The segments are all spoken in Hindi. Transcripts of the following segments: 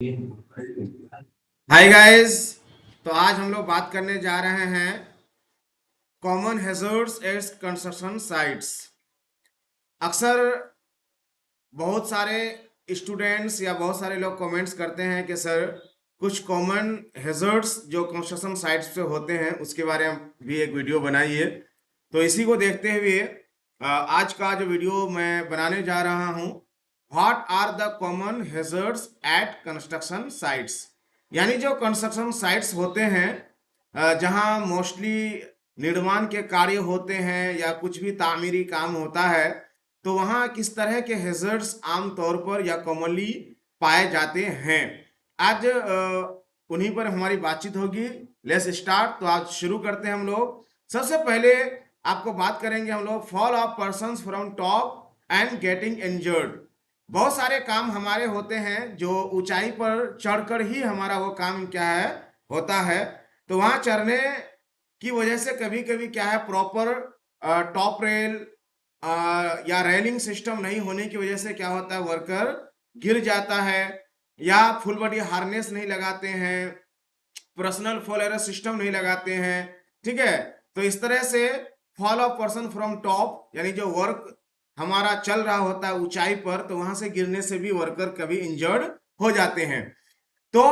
Hi guys. तो आज हम लोग बात करने जा रहे हैं common hazards at construction sites. अक्सर बहुत सारे स्टूडेंट्स या बहुत सारे लोग कमेंट्स करते हैं कि सर कुछ कॉमन हैजर्ड्स जो कंस्ट्रक्शन साइट्स पे होते हैं उसके बारे में भी एक वीडियो बनाइए। तो इसी को देखते हुए आज का जो वीडियो मैं बनाने जा रहा हूँ, what are the common hazards at construction sites. यानी जो कंस्ट्रक्शन साइट्स होते हैं जहाँ मोस्टली निर्माण के कार्य होते हैं या कुछ भी तामीरी काम होता है, तो वहाँ किस तरह के हैजर्ड्स आमतौर पर या कॉमनली पाए जाते हैं। आज उन्हीं पर हमारी बातचीत होगी। Let's start. तो आज शुरू करते हैं हम लोग। सबसे पहले आपको बात करेंगे हम लोग fall of persons from top and getting injured. बहुत सारे काम हमारे होते हैं जो ऊंचाई पर चढ़कर ही हमारा वो काम क्या है होता है। तो वहां चढ़ने की वजह से कभी कभी क्या है प्रॉपर टॉप रेल या रेलिंग सिस्टम नहीं होने की वजह से क्या होता है वर्कर गिर जाता है, या फुल बॉडी हार्नेस नहीं लगाते हैं, पर्सनल फॉल एरर सिस्टम नहीं लगाते हैं। ठीक है, तो इस तरह से fall of person from top यानी जो वर्क हमारा चल रहा होता है ऊंचाई पर, तो वहां से गिरने से भी वर्कर कभी इंजर्ड हो जाते हैं। तो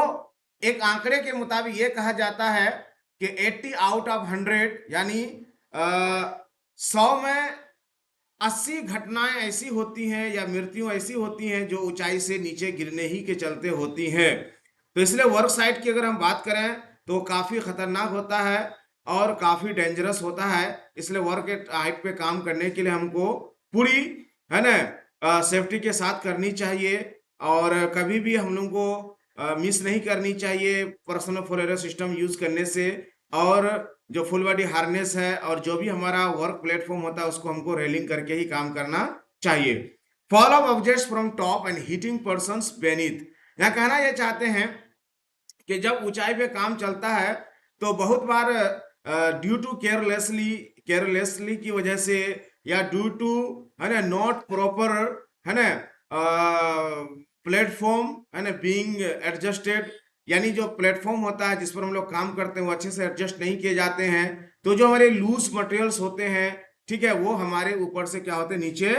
एक आंकड़े के मुताबिक ये कहा जाता है कि 80 आउट ऑफ 100 यानी 100 में 80 घटनाएं ऐसी होती हैं या मृत्यु ऐसी होती हैं जो ऊंचाई से नीचे गिरने ही के चलते होती हैं। तो इसलिए वर्क साइट की अगर हम बात करें तो काफी खतरनाक होता है और काफी डेंजरस होता है। इसलिए वर्क हाइट पे काम करने के लिए हमको पूरी है ना सेफ्टी के साथ करनी चाहिए, और कभी भी हम लोग को मिस नहीं करनी चाहिए पर्सनल फोरेयर सिस्टम यूज करने से। और जो फुल बॉडी हार्नेस है और जो भी हमारा वर्क प्लेटफॉर्म होता है उसको हमको रेलिंग करके ही काम करना चाहिए। Fall of objects from top and hitting persons beneath. यहाँ कहना यह चाहते हैं कि जब ऊंचाई पे काम चलता है तो बहुत बार ड्यू टू केयरलेसली की वजह से या ड्यू टू है ना नॉट प्रॉपर है ना प्लेटफॉर्म है ना बीइंग एडजस्टेड, यानी जो प्लेटफॉर्म होता है जिस पर हम लोग काम करते हैं वो अच्छे से एडजस्ट नहीं किए जाते हैं, तो जो हमारे लूज मटेरियल्स होते हैं ठीक है वो हमारे ऊपर से क्या होते हैं नीचे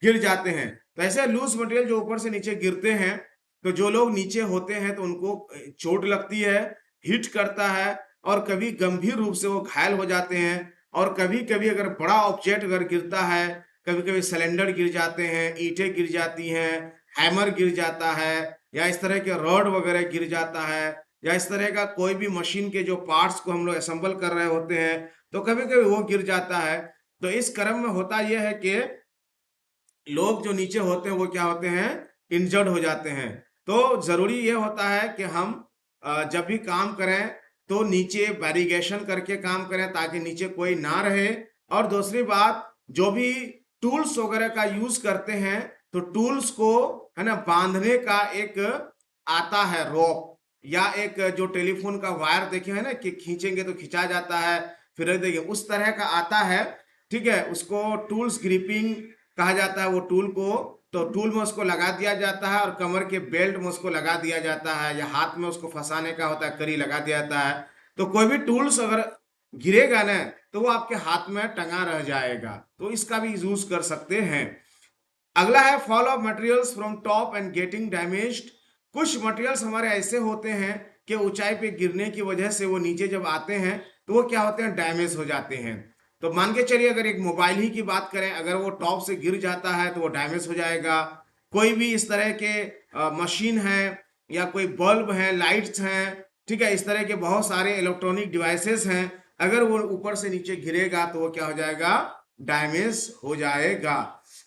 गिर जाते हैं। तो ऐसे लूज मटेरियल जो ऊपर से नीचे गिरते हैं तो जो लोग नीचे होते हैं तो उनको चोट लगती है, हिट करता है और कभी गंभीर रूप से वो घायल हो जाते हैं। और कभी कभी अगर बड़ा ऑब्जेक्ट अगर गिरता है, कभी कभी सिलेंडर गिर जाते हैं, ईंटें गिर जाती हैं, हैमर गिर जाता है, या इस तरह के रॉड वगैरह गिर जाता है, या इस तरह का कोई भी मशीन के जो पार्ट्स को हम लोग असेंबल कर रहे होते हैं तो कभी कभी वो गिर जाता है। तो इस क्रम में होता यह है कि लोग जो नीचे होते हैं वो क्या होते हैं इंजर्ड हो जाते हैं। तो जरूरी ये होता है कि हम जब भी काम करें तो नीचे बैरिगेशन करके काम करें ताकि नीचे कोई ना रहे। और दूसरी बात, जो भी टूल्स वगैरह का यूज करते हैं तो टूल्स को है ना बांधने का एक आता है रोप, या एक जो टेलीफोन का वायर देखे है ना कि खींचेंगे तो खिंचा जाता है, फिर देखिए उस तरह का आता है। ठीक है, उसको टूल्स ग्रिपिंग कहा जाता है वो टूल को। तो टूल में उसको लगा दिया जाता है और कमर के बेल्ट में उसको लगा दिया जाता है, या हाथ में उसको फंसाने का होता है करी लगा दिया जाता है। तो कोई भी टूल्स अगर गिरेगा ना तो वो आपके हाथ में टंगा रह जाएगा, तो इसका भी यूज कर सकते हैं। अगला है fall of materials from top and getting damaged. कुछ मटेरियल्स हमारे ऐसे होते हैं कि ऊंचाई पे गिरने की वजह से वो नीचे जब आते हैं तो वो क्या होते हैं डैमेज हो जाते हैं। तो मान के चलिए अगर एक मोबाइल ही की बात करें, अगर वो टॉप से गिर जाता है तो वो डैमेज हो जाएगा। कोई भी इस तरह के मशीन है या कोई बल्ब है, लाइट्स हैं, ठीक है, इस तरह के बहुत सारे इलेक्ट्रॉनिक डिवाइसेस हैं, अगर वो ऊपर से नीचे गिरेगा तो वो क्या हो जाएगा डैमेज हो जाएगा।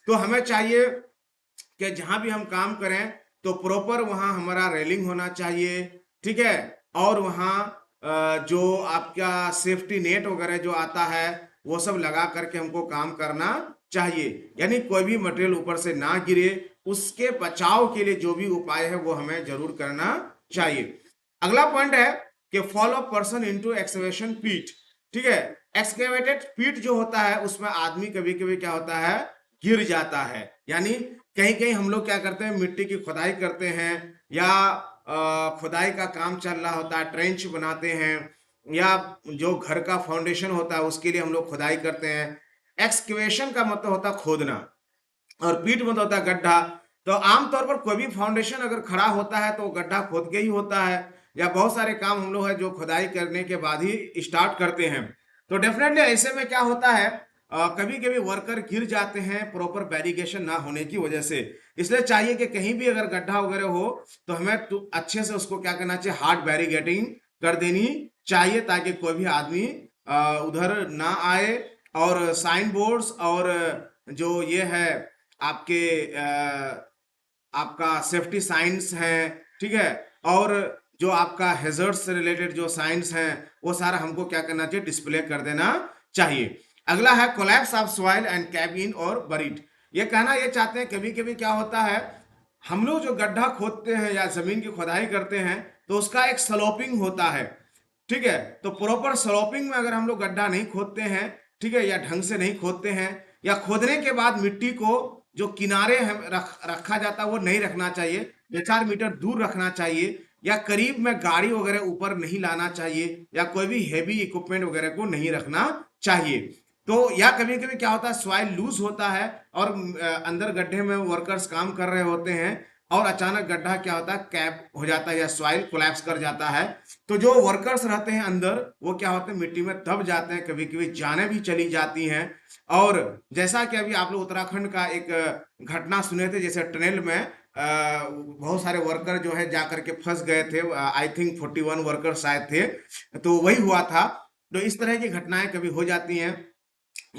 तो हमें चाहिए कि जहां भी हम काम करें तो प्रॉपर वहां हमारा रेलिंग होना चाहिए। ठीक है, और वहां जो आपका सेफ्टी नेट वगैरह जो आता है वो सब लगा करके हमको काम करना चाहिए, यानी कोई भी मटेरियल ऊपर से ना गिरे उसके बचाव के लिए जो भी उपाय है वो हमें जरूर करना चाहिए। अगला पॉइंट है कि फॉलो पर्सन इनटू एक्सकेवेशन पीट। ठीक है, एक्सकेवेटेड पीट जो होता है उसमें आदमी कभी कभी क्या होता है गिर जाता है, यानी कहीं कहीं हम लोग क्या करते हैं मिट्टी की खुदाई करते हैं या खुदाई का काम चल रहा होता है, ट्रेंच बनाते हैं, या जो घर का फाउंडेशन होता है उसके लिए हम लोग खुदाई करते हैं। एक्सकेवेशन का मतलब होता है खोदना, और पीट मतलब होता है गड्ढा। तो आमतौर पर कोई भी फाउंडेशन अगर खड़ा होता है तो गड्ढा खोद के ही होता है, या बहुत सारे काम हम लोग है जो खुदाई करने के बाद ही स्टार्ट करते हैं। तो डेफिनेटली ऐसे में क्या होता है, कभी कभी वर्कर गिर जाते हैं प्रॉपर बैरिगेशन ना होने की वजह से। इसलिए चाहिए कि कहीं भी अगर गड्ढा वगैरह हो तो हमें अच्छे से उसको क्या करना चाहिए, हार्ड बैरिगेटिंग कर देनी चाहिए, ताकि कोई भी आदमी उधर ना आए। और साइन बोर्ड्स और जो ये है आपके आपका सेफ्टी साइंस है, ठीक है, और जो आपका हैजर्ड से रिलेटेड जो साइंस हैं वो सारा हमको क्या करना चाहिए, डिस्प्ले कर देना चाहिए। अगला है collapse of soil and cabin और बरीड। ये कहना ये चाहते हैं, कभी कभी क्या होता है, हम लोग जो गड्ढा खोदते हैं या जमीन की खुदाई करते हैं तो उसका एक स्लोपिंग होता है, ठीक है। तो प्रॉपर स्लोपिंग में अगर हम लोग गड्ढा नहीं खोदते हैं, ठीक है, या ढंग से नहीं खोदते हैं, या खोदने के बाद मिट्टी को जो किनारे रखा जाता है वो नहीं रखना चाहिए, 2-4 मीटर दूर रखना चाहिए, या करीब में गाड़ी वगैरह ऊपर नहीं लाना चाहिए, या कोई भी हेवी इक्विपमेंट वगैरह को नहीं रखना चाहिए। तो या कभी कभी क्या होता है, सॉइल लूज होता है और अंदर गड्ढे में वर्कर्स काम कर रहे होते हैं, और अचानक गड्ढा क्या होता है, कैप हो जाता है या सॉइल कोलैप्स कर जाता है। तो जो वर्कर्स रहते हैं अंदर वो क्या होते हैं, मिट्टी में दब जाते हैं, कभी कभी जाने भी चली जाती हैं। और जैसा कि अभी आप लोग उत्तराखंड का एक घटना सुने थे, जैसे टनल में बहुत सारे वर्कर जो है जाकर के फंस गए थे, आई थिंक 41 वर्कर शायद थे, तो वही हुआ था। तो इस तरह की घटनाएं कभी हो जाती हैं,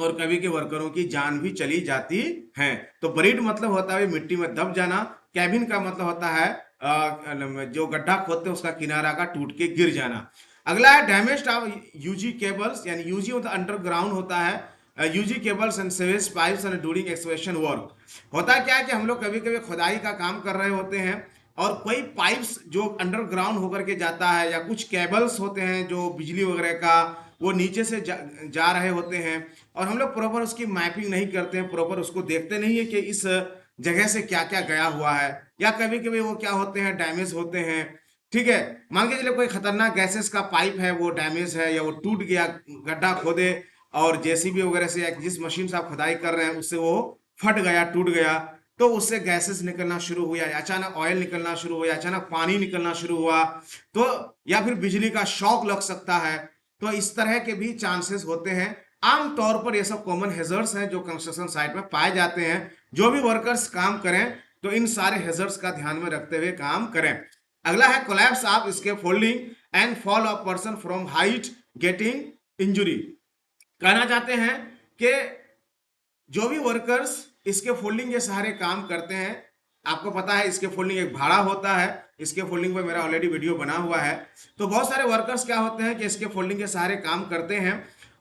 और कभी के वर्करों की जान भी चली जाती है। तो बरीड मतलब होता है मिट्टी में दब जाना। कैबिन का मतलब होता है जो गड्ढा खोदते हैं उसका किनारा का टूट के गिर जाना। अगला है डैमेज ऑफ यूजी केबल्स, यानी यूजी मतलब अंडरग्राउंड होता है, UG cables and sewage pipes and during excavation work. होता क्या है कि हम लोग कभी कभी खुदाई का काम कर रहे होते हैं और कोई पाइप्स जो अंडरग्राउंड होकर के जाता है, या कुछ केबल्स होते हैं जो बिजली वगैरह का वो नीचे से जा रहे होते हैं, और हम लोग प्रॉपर उसकी मैपिंग नहीं करते हैं, प्रॉपर उसको देखते नहीं है कि इस जगह से क्या क्या गया हुआ है, या कभी कभी वो क्या होते हैं, डैमेज होते हैं, ठीक है। मान के चलिए कोई खतरनाक गैसेस का पाइप है वो डैमेज है, या वो टूट गया, गड्ढा खोदे और जेसीबी वगैरह से या जिस मशीन से आप खुदाई कर रहे हैं उससे वो फट गया, टूट गया, तो उससे गैसेस निकलना शुरू हुआ, अचानक ऑयल निकलना शुरू हुआ, अचानक पानी निकलना शुरू हुआ, तो या फिर बिजली का शॉक लग सकता है। तो इस तरह के भी चांसेस होते हैं। आमतौर पर ये सब कॉमन हैजर्ड्स हैं जो कंस्ट्रक्शन साइट में पाए जाते हैं। जो भी वर्कर्स काम करें तो इन सारे हैजर्ड्स का ध्यान में रखते हुए काम करें। अगला है collapse of scaffolding and fall of person from height getting injury. कहना चाहते हैं कि जो भी वर्कर्स इसके फोल्डिंग के सहारे काम करते हैं, आपको पता है इसके फोल्डिंग एक भाड़ा होता है, इसके फोल्डिंग पे मेरा ऑलरेडी वीडियो बना हुआ है। तो बहुत सारे वर्कर्स क्या होते हैं कि इसके फोल्डिंग के सहारे काम करते हैं,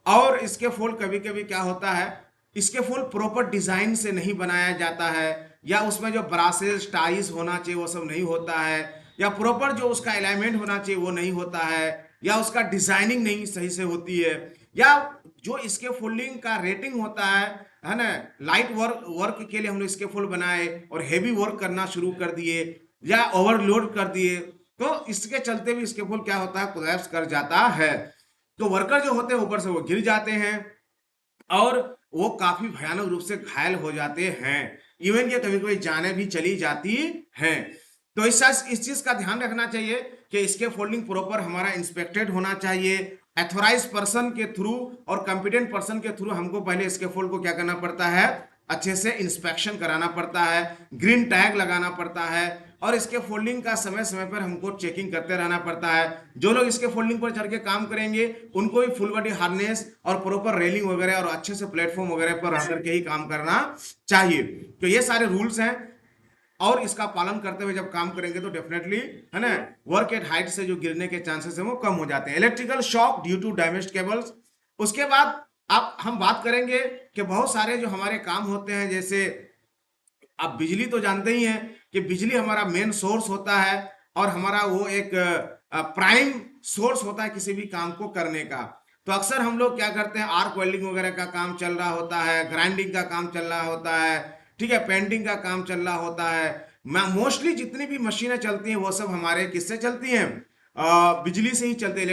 और इसके फोल्ड कभी कभी क्या होता है, इसके फोल्ड प्रॉपर डिजाइन से नहीं बनाया जाता है, या उसमें जो ब्रासेस टाइज होना चाहिए वो सब नहीं होता है, या प्रॉपर जो उसका अलाइनमेंट होना चाहिए वो नहीं होता है, या उसका डिजाइनिंग नहीं सही से होती है, या जो इसके फोल्डिंग का रेटिंग होता है ना, लाइट वर्क के लिए हम लोग इसके फोल्ड बनाए और हेवी वर्क करना शुरू कर दिए या ओवरलोड कर दिए, तो इसके चलते भी इसके फोल्ड क्या होता है, कोलैप्स कर जाता है। तो वर्कर जो होते हैं ऊपर से वो गिर जाते हैं और वो काफी भयानक रूप से घायल हो जाते हैं, इवन के कभी कभी जाने भी चली जाती हैं। तो इस चीज का ध्यान रखना चाहिए कि इसके फोल्डिंग प्रॉपर हमारा इंस्पेक्टेड होना चाहिए, एथोराइज पर्सन के थ्रू और कॉम्पिटेंट पर्सन के थ्रू हमको पहले इसके फोल्ड को क्या करना पड़ता है, अच्छे से इंस्पेक्शन कराना पड़ता है, ग्रीन टैग लगाना पड़ता है, और इसके फोल्डिंग का समय समय पर हमको चेकिंग करते रहना पड़ता है। जो लोग इसके फोल्डिंग पर चढ़ के काम करेंगे उनको भी फुल बॉडी हार्नेस और प्रॉपर रेलिंग वगैरह और अच्छे से प्लेटफॉर्म वगैरह पर रह करके ही काम करना चाहिए। तो ये सारे रूल्स हैं, और इसका पालन करते हुए जब काम करेंगे तो डेफिनेटली है ना, वर्क एट हाइट से जो गिरने के चांसेस हैं वो कम हो जाते हैं। Electrical shock due to damaged cables. उसके बाद अब हम बात करेंगे कि बहुत सारे जो हमारे काम होते हैं, जैसे आप बिजली तो जानते ही हैं कि बिजली हमारा मेन सोर्स होता है, और हमारा वो एक प्राइम सोर्स होता है किसी भी काम को करने का। तो अक्सर हम लोग क्या करते हैं, आर्क वेल्डिंग वगैरह का काम चल रहा होता है, ग्राइंडिंग का काम चल रहा होता है, ठीक है, पेंटिंग का काम चल रहा होता है, मोस्टली जितनी भी मशीनें चलती हैं वो सब हमारे किससे चलती हैं, बिजली से ही चलती है,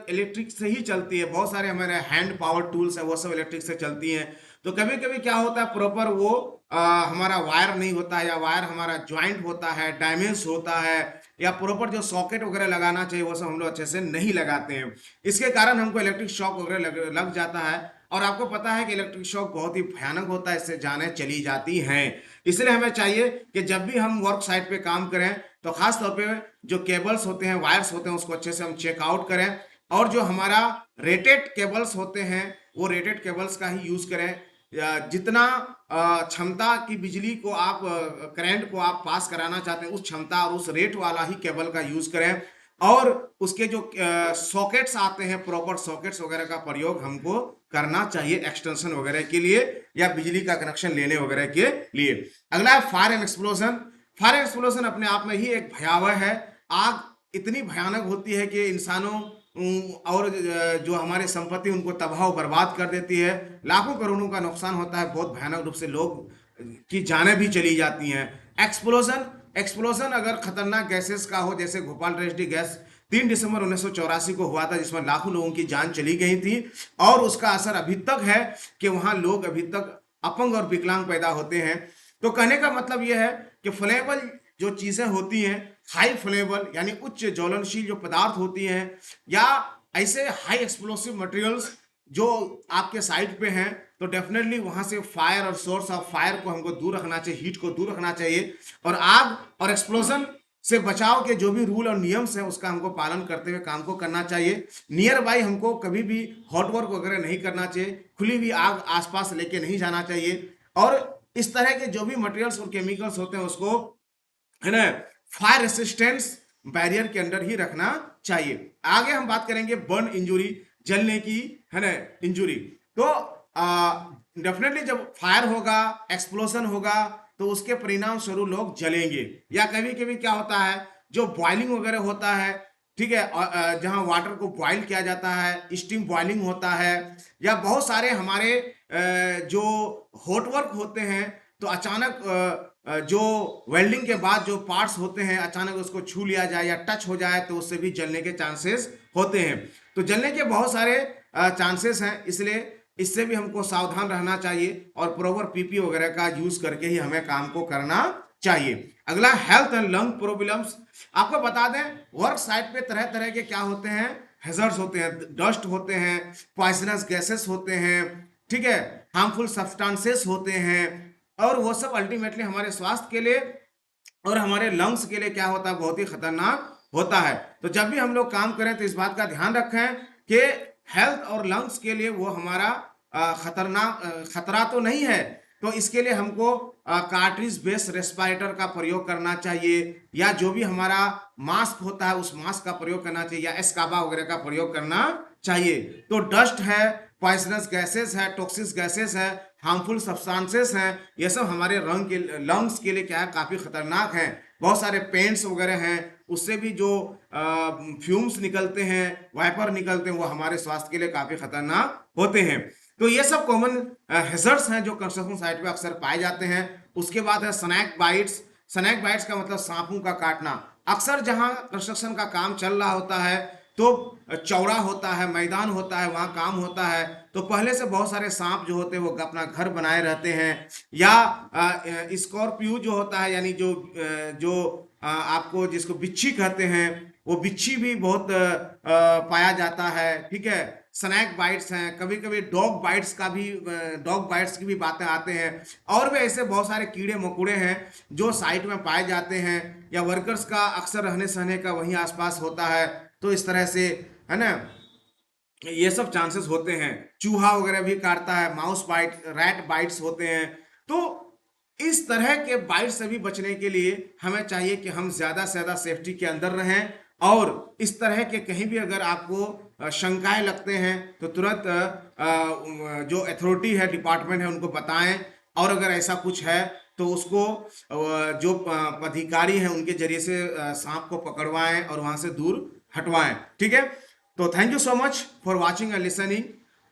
इलेक्ट्रिक से ही चलती है। बहुत सारे हमारे हैंड पावर टूल्स है वो सब इलेक्ट्रिक से चलती हैं। तो कभी कभी क्या होता है, प्रॉपर वो हमारा वायर नहीं होता है, या वायर हमारा ज्वाइंट होता है, डैमेज होता है, या प्रॉपर जो सॉकेट वगैरह लगाना चाहिए वो सब हम लोग अच्छे से नहीं लगाते हैं। इसके कारण हमको इलेक्ट्रिक शॉक वगैरह लग जाता है। और आपको पता है कि इलेक्ट्रिक शॉक बहुत ही भयानक होता है, इससे जानें चली जाती हैं। इसलिए हमें चाहिए कि जब भी हम वर्क साइट पे काम करें तो खास तौर पे जो केबल्स होते हैं, वायर्स होते हैं, उसको अच्छे से हम चेकआउट करें। और जो हमारा रेटेड केबल्स होते हैं वो रेटेड केबल्स का ही यूज करें। जितना क्षमता की बिजली को आप करंट को आप पास कराना चाहते हैं उस क्षमता और उस रेट वाला ही केबल का यूज करें। और उसके जो सॉकेट्स आते हैं, प्रॉपर सॉकेट्स वगैरह का प्रयोग हमको करना चाहिए एक्सटेंशन वगैरह के लिए या बिजली का कनेक्शन लेने वगैरह के लिए। अगला है fire and explosion. Fire and explosion अपने आप में ही एक भयावह है। आग इतनी भयानक होती है कि इंसानों और जो हमारे संपत्ति उनको तबाह बर्बाद कर देती है। लाखों करोड़ों का नुकसान होता है, बहुत भयानक रूप से लोग की जानें भी चली जाती हैं। एक्सप्लोजन, एक्सप्लोजन अगर खतरनाक गैसेस का हो, जैसे भोपाल ट्रेजेडी गैस 3 दिसंबर 1984 को हुआ था जिसमें लाखों लोगों की जान चली गई थी। और उसका असर अभी तक है कि वहां लोग अभी तक अपंग और विकलांग पैदा होते हैं। तो कहने का मतलब यह है कि फ्लेमेबल जो चीजें होती हैं, हाई फ्लेमेबल यानी उच्च ज्वलनशील जो पदार्थ होती हैं, या ऐसे हाई एक्सप्लोसिव मटेरियल्स जो आपके साइड पे हैं, तो डेफिनेटली वहां से फायर और सोर्स ऑफ फायर को हमको दूर रखना चाहिए, हीट को दूर रखना चाहिए। और आग और एक्सप्लोजन से बचाव के जो भी रूल और नियम्स हैं उसका हमको पालन करते हुए काम को करना चाहिए। नियर बाई हमको कभी भी हॉट वर्क वगैरह नहीं करना चाहिए, खुली हुई आग आसपास लेके नहीं जाना चाहिए। और इस तरह के जो भी मटेरियल्स और केमिकल्स होते हैं उसको, है ना, फायर रेसिस्टेंस बैरियर के अंदर ही रखना चाहिए। आगे हम बात करेंगे बर्न इंजुरी, जलने की, है ना, इंजुरी। तो डेफिनेटली जब फायर होगा, एक्सप्लोजन होगा, तो उसके परिणाम स्वरूप लोग जलेंगे। या कभी कभी क्या होता है, जो बॉइलिंग वगैरह होता है, ठीक है, जहां वाटर को बॉइल किया जाता है, स्टीम बॉइलिंग होता है, या बहुत सारे हमारे जो हॉट वर्क होते हैं, तो अचानक जो वेल्डिंग के बाद जो पार्ट्स होते हैं अचानक उसको छू लिया जाए या टच हो जाए तो उससे भी जलने के चांसेस होते हैं। तो जलने के बहुत सारे चांसेस हैं, इसलिए इससे भी हमको सावधान रहना चाहिए और प्रॉपर पीपी वगैरह का यूज करके ही हमें काम को करना चाहिए। अगला हेल्थ एंड लंग प्रॉब्लम्स। आपको बता दें, वर्क साइट पे तरह तरह के क्या होते हैं, हैजर्ड्स होते हैं, डस्ट होते हैं, पॉइजनस गैसेस होते हैं, ठीक है, हार्मफुल सब्सटेंसेस होते हैं। और वो सब अल्टीमेटली हमारे स्वास्थ्य के लिए और हमारे लंग्स के लिए क्या होता है, बहुत ही खतरनाक होता है। तो जब भी हम लोग काम करें तो इस बात का ध्यान रखें कि हेल्थ और लंग्स के लिए वो हमारा खतरा तो नहीं है। तो इसके लिए हमको कार्ट्रिज बेस्ड रेस्पिरेटर का प्रयोग करना चाहिए, या जो भी हमारा मास्क होता है उस मास्क का प्रयोग करना चाहिए, या एस्काबा वगैरह का प्रयोग करना चाहिए। तो डस्ट है, पॉइजनस गैसेस है, टॉक्सिक गैसेस है, हार्मफुल सब्सटेंसेस हैं, ये सब हमारे लंग्स के लिए क्या है, काफी खतरनाक हैं। बहुत सारे पेंट्स वगैरह हैं, उससे भी जो फ्यूम्स निकलते हैं, वाइपर निकलते हैं, वो हमारे स्वास्थ्य के लिए काफी खतरनाक होते हैं। तो ये सब कॉमन हैजर्ड्स हैं जो कंस्ट्रक्शन साइट पे अक्सर पाए जाते हैं। उसके बाद है स्नैक बाइट्स। स्नैक बाइट्स का मतलब सांपों का काटना। अक्सर जहां कंस्ट्रक्शन का काम चल रहा होता है तो चौड़ा होता है, मैदान होता है, वहां काम होता है, तो पहले से बहुत सारे सांप जो होते हैं वो अपना घर बनाए रहते हैं। या स्कॉर्पियो जो होता है, यानी जो आपको जिसको बिच्छी कहते हैं, वो बिच्छी भी बहुत पाया जाता है, ठीक है। स्नैक बाइट्स हैं, कभी कभी डॉग बाइट्स की भी बातें आते हैं। और भी ऐसे बहुत सारे कीड़े मकोड़े हैं जो साइट में पाए जाते हैं, या वर्कर्स का अक्सर रहने सहने का वहीं आसपास होता है। तो इस तरह से, है ना, ये सब चांसेस होते हैं। चूहा वगैरह भी काटता है, माउस बाइट, रैट बाइट्स होते हैं। तो इस तरह के बाइट से भी बचने के लिए हमें चाहिए कि हम ज्यादा से ज्यादा सेफ्टी के अंदर रहें। और इस तरह के कहीं भी अगर आपको शंकाएं लगते हैं तो तुरंत जो अथॉरिटी है, डिपार्टमेंट है, उनको बताएं। और अगर ऐसा कुछ है तो उसको जो अधिकारी हैं उनके जरिए से सांप को पकड़वाएं और वहां से दूर हटवाएं, ठीक है। तो thank you so much for watching and listening.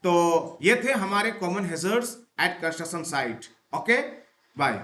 तो ये थे हमारे common hazards at construction site. Okay, bye.